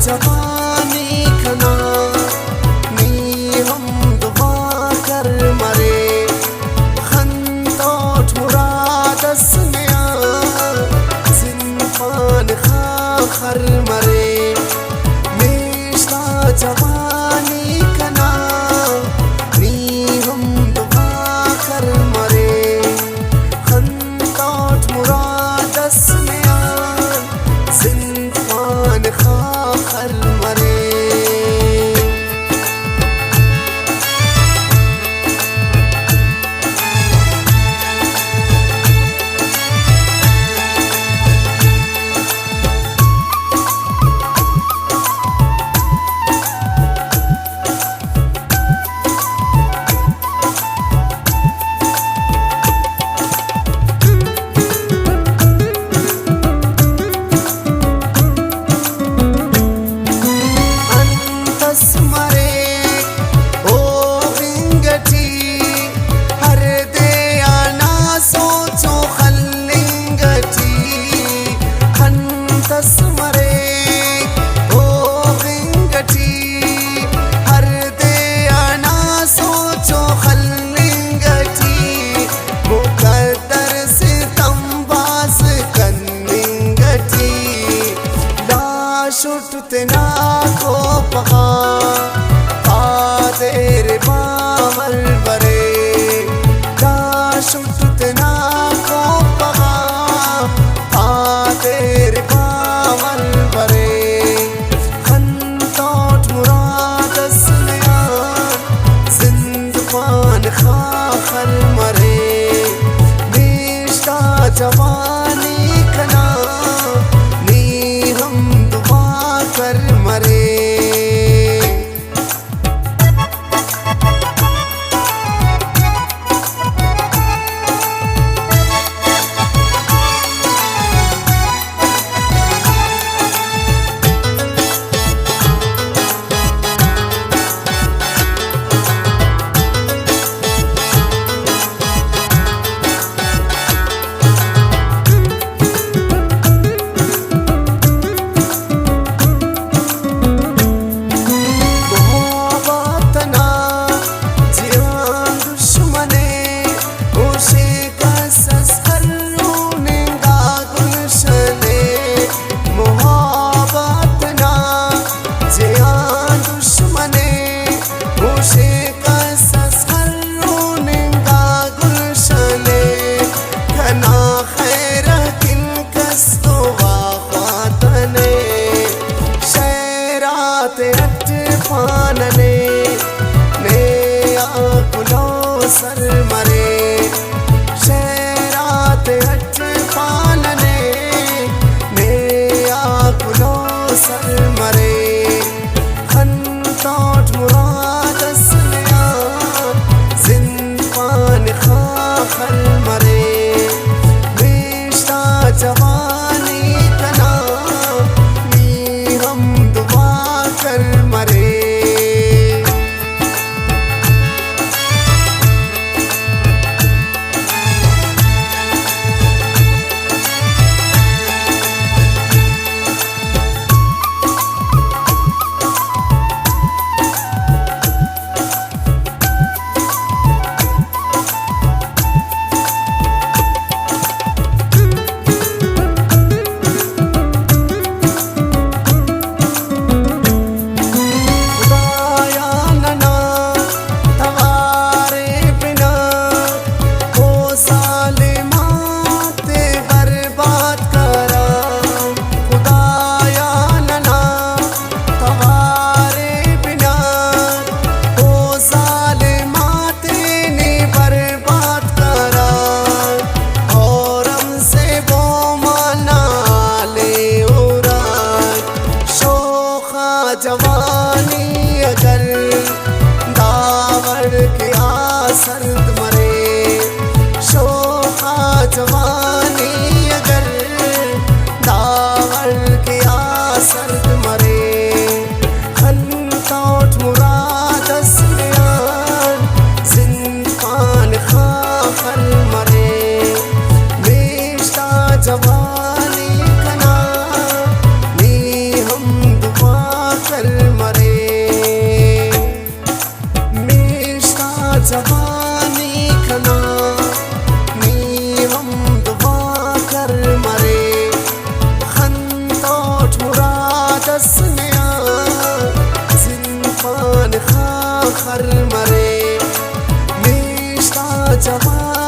जवानी खना नी हम दुआ कर मरे खंदोट मुरादस नया जिनफान खाखर मरे मेशा जवानी खना नी हम दुआ कर मरे खंदोट मुरादस नया जिनफान खाखर मरे शुटतना को पहा तेरे बामल बरे दा शुटतना को पहा तेरे बामल बरे खंदोट मुरादस नया जिंदफान खाखर मरे मेशा जवानी खना नी हम कर मरे पानने ने आकुलो सर मरे शेरात हट पानने ने आकुलो सर मरे खंदोट मुरादस नया जिनफान खाखर मरे मेशा जवानी तना नी हम दुआ कर मरे जवानी अगर दावर के आसर्द मरे शोखा जवानी अगर दावर के आसर्द मरे खंदोट मुरादस नया जिनफान खाखर मरे मेशा जवानी कना नी हम दुआ आखर मरे मिश्ता जवान